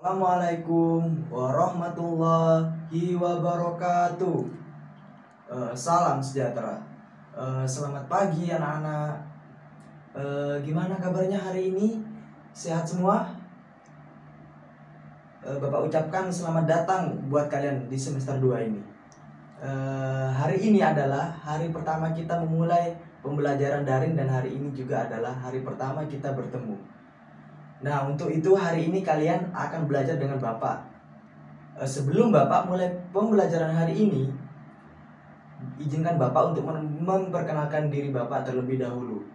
Assalamualaikum warahmatullahi wabarakatuh. Salam sejahtera. Selamat pagi anak-anak. Gimana kabarnya hari ini? Sehat semua? Bapak ucapkan selamat datang buat kalian di semester 2 ini. Hari ini adalah hari pertama kita memulai pembelajaran daring dan hari ini juga adalah hari pertama kita bertemu. Nah, untuk itu hari ini kalian akan belajar dengan Bapak. Sebelum Bapak mulai pembelajaran hari ini, izinkan Bapak untuk memperkenalkan diri Bapak terlebih dahulu.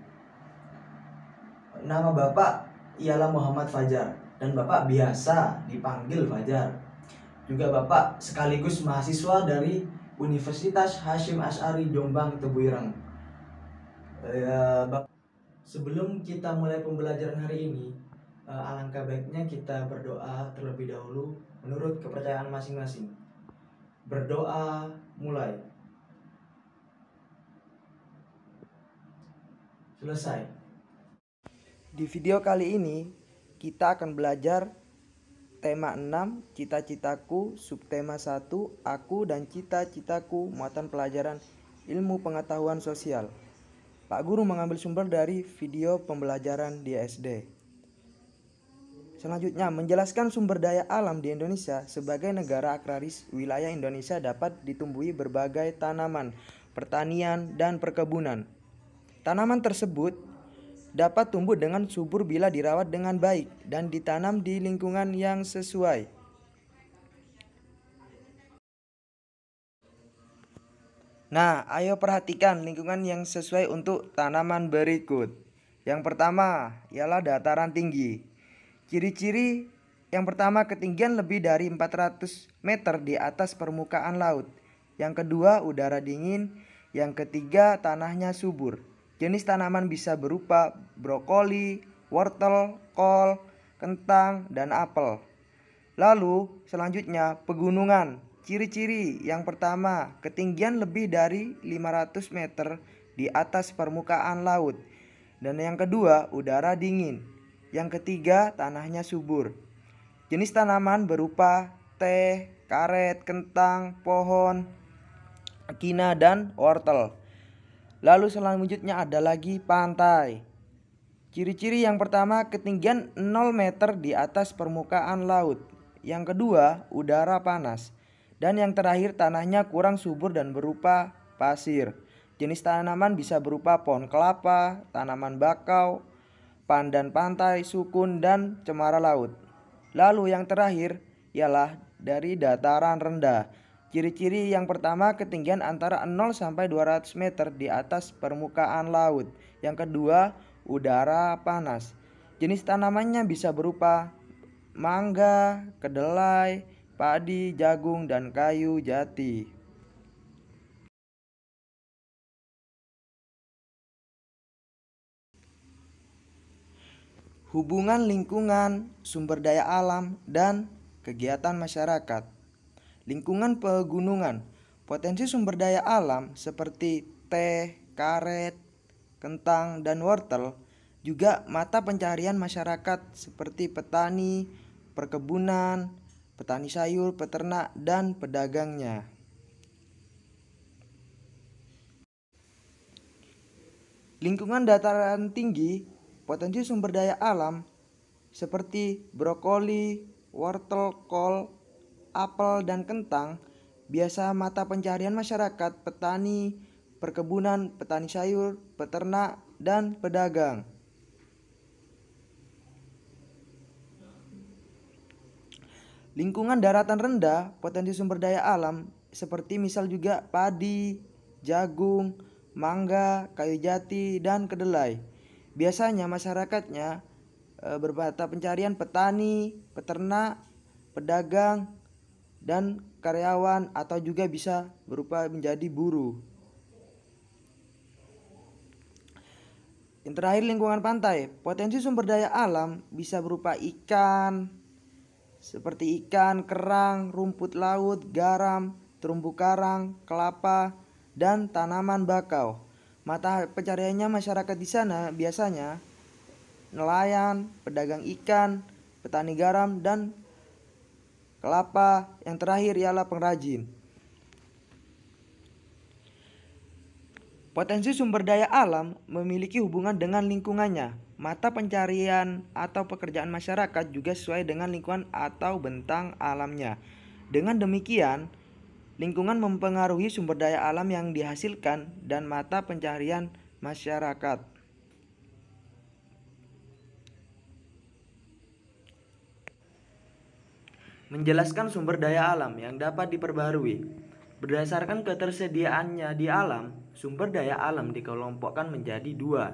Nama Bapak ialah Muhammad Fajar dan Bapak biasa dipanggil Fajar. Juga Bapak sekaligus mahasiswa dari Universitas Hasyim Asy'ari Jombang Tebuireng. Sebelum kita mulai pembelajaran hari ini, alangkah baiknya kita berdoa terlebih dahulu menurut kepercayaan masing-masing. Berdoa mulai. Selesai. Di video kali ini kita akan belajar tema 6, cita-citaku, subtema 1, aku dan cita-citaku, muatan pelajaran ilmu pengetahuan sosial. Pak Guru mengambil sumber dari video pembelajaran di SD. Selanjutnya, menjelaskan sumber daya alam di Indonesia. Sebagai negara agraris, wilayah Indonesia dapat ditumbuhi berbagai tanaman, pertanian, dan perkebunan. Tanaman tersebut dapat tumbuh dengan subur bila dirawat dengan baik dan ditanam di lingkungan yang sesuai. Nah, ayo perhatikan lingkungan yang sesuai untuk tanaman berikut. Yang pertama ialah dataran tinggi. Ciri-ciri yang pertama, ketinggian lebih dari 400 meter di atas permukaan laut. Yang kedua, udara dingin. Yang ketiga, tanahnya subur. Jenis tanaman bisa berupa brokoli, wortel, kol, kentang, dan apel. Lalu selanjutnya, pegunungan. Ciri-ciri yang pertama, ketinggian lebih dari 500 meter di atas permukaan laut. Dan yang kedua, udara dingin. Yang ketiga, tanahnya subur. Jenis tanaman berupa teh, karet, kentang, pohon, kina, dan wortel. Lalu selanjutnya ada lagi pantai. Ciri-ciri yang pertama, ketinggian 0 meter di atas permukaan laut. Yang kedua, udara panas. Dan yang terakhir, tanahnya kurang subur dan berupa pasir. Jenis tanaman bisa berupa pohon kelapa, tanaman bakau, pandan pantai, sukun, dan cemara laut. Lalu yang terakhir ialah dari dataran rendah. Ciri-ciri yang pertama, ketinggian antara 0 sampai 200 meter di atas permukaan laut. Yang kedua, udara panas. Jenis tanamannya bisa berupa mangga, kedelai, padi, jagung, dan kayu jati. Hubungan lingkungan, sumber daya alam, dan kegiatan masyarakat. Lingkungan pegunungan. Potensi sumber daya alam seperti teh, karet, kentang, dan wortel. Juga mata pencarian masyarakat seperti petani, perkebunan, petani sayur, peternak, dan pedagangnya. Lingkungan dataran tinggi, potensi sumber daya alam seperti brokoli, wortel, kol, apel, dan kentang. Biasa mata pencarian masyarakat petani, perkebunan, petani sayur, peternak, dan pedagang. Lingkungan daratan rendah, potensi sumber daya alam seperti misal juga padi, jagung, mangga, kayu jati, dan kedelai. Biasanya masyarakatnya bermata pencarian petani, peternak, pedagang, dan karyawan, atau juga bisa berupa menjadi buruh. Yang terakhir, lingkungan pantai. Potensi sumber daya alam bisa berupa ikan, seperti ikan, kerang, rumput laut, garam, terumbu karang, kelapa, dan tanaman bakau. Mata pencariannya masyarakat di sana biasanya nelayan, pedagang ikan, petani garam, dan kelapa, yang terakhir ialah pengrajin. Potensi sumber daya alam memiliki hubungan dengan lingkungannya. Mata pencarian atau pekerjaan masyarakat juga sesuai dengan lingkungan atau bentang alamnya. Dengan demikian, lingkungan mempengaruhi sumber daya alam yang dihasilkan dan mata pencarian masyarakat. Menjelaskan sumber daya alam yang dapat diperbaharui. Berdasarkan ketersediaannya di alam, sumber daya alam dikelompokkan menjadi dua,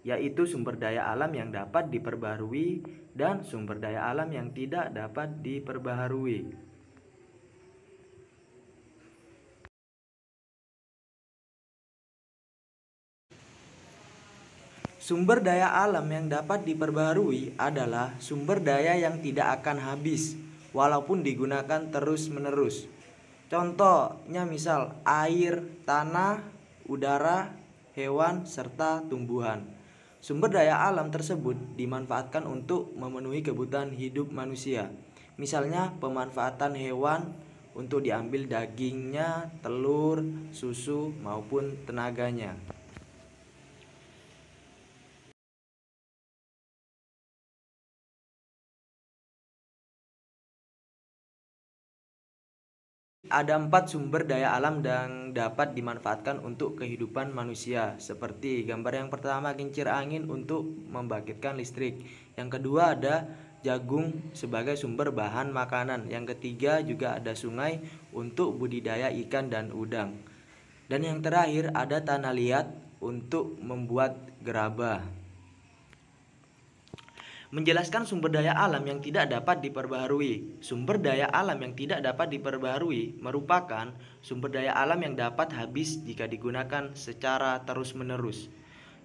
yaitu sumber daya alam yang dapat diperbaharui dan sumber daya alam yang tidak dapat diperbaharui. Sumber daya alam yang dapat diperbaharui adalah sumber daya yang tidak akan habis walaupun digunakan terus-menerus. Contohnya misal air, tanah, udara, hewan, serta tumbuhan. Sumber daya alam tersebut dimanfaatkan untuk memenuhi kebutuhan hidup manusia. Misalnya pemanfaatan hewan untuk diambil dagingnya, telur, susu, maupun tenaganya. Ada 4 sumber daya alam yang dapat dimanfaatkan untuk kehidupan manusia. Seperti gambar yang pertama, kincir angin untuk membangkitkan listrik. Yang kedua ada jagung sebagai sumber bahan makanan. Yang ketiga juga ada sungai untuk budidaya ikan dan udang. Dan yang terakhir ada tanah liat untuk membuat gerabah. Menjelaskan sumber daya alam yang tidak dapat diperbaharui. Sumber daya alam yang tidak dapat diperbaharui merupakan sumber daya alam yang dapat habis jika digunakan secara terus-menerus.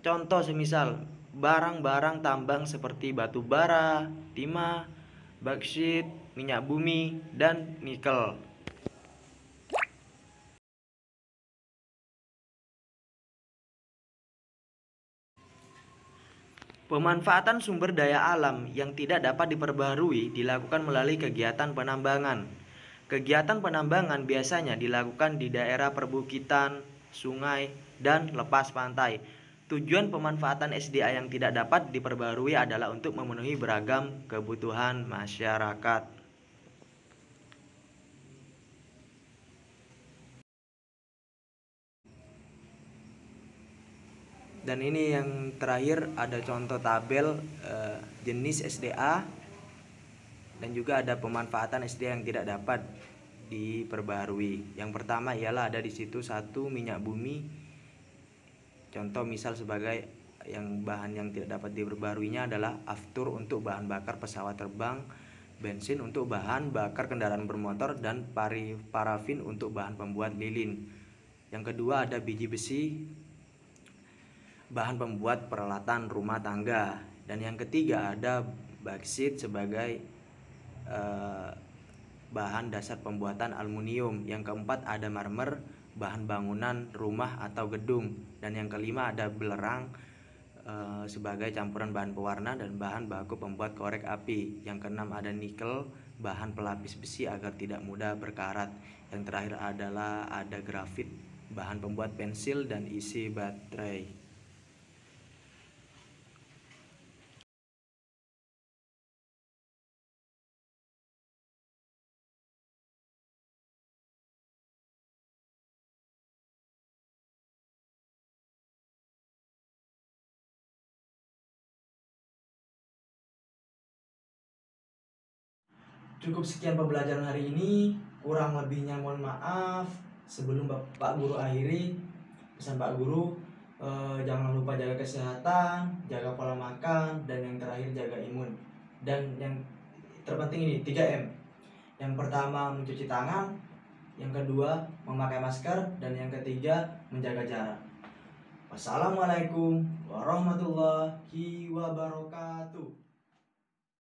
Contoh semisal barang-barang tambang seperti batu bara, timah, bauksit, minyak bumi, dan nikel. Pemanfaatan sumber daya alam yang tidak dapat diperbaharui dilakukan melalui kegiatan penambangan. Kegiatan penambangan biasanya dilakukan di daerah perbukitan, sungai, dan lepas pantai. Tujuan pemanfaatan SDA yang tidak dapat diperbaharui adalah untuk memenuhi beragam kebutuhan masyarakat. Dan ini yang terakhir ada contoh tabel jenis SDA dan juga ada pemanfaatan SDA yang tidak dapat diperbaharui. Yang pertama ialah ada di situ 1 minyak bumi. Contoh misal sebagai yang bahan yang tidak dapat diperbaharuinya adalah aftur untuk bahan bakar pesawat terbang, bensin untuk bahan bakar kendaraan bermotor, dan parafin untuk bahan pembuat lilin. Yang kedua ada biji besi, bahan pembuat peralatan rumah tangga. Dan yang ketiga ada bauksit sebagai bahan dasar pembuatan aluminium. Yang keempat ada marmer, bahan bangunan rumah atau gedung. Dan yang kelima ada belerang sebagai campuran bahan pewarna dan bahan baku pembuat korek api. Yang keenam ada nikel, bahan pelapis besi agar tidak mudah berkarat. Yang terakhir adalah ada grafit, bahan pembuat pensil dan isi baterai. Cukup sekian pembelajaran hari ini. Kurang lebihnya mohon maaf. Sebelum Pak Guru akhiri, pesan Pak Guru, jangan lupa jaga kesehatan, jaga pola makan, dan yang terakhir jaga imun. Dan yang terpenting ini 3M. Yang pertama mencuci tangan, yang kedua memakai masker, dan yang ketiga menjaga jarak. Wassalamualaikum warahmatullahi wabarakatuh.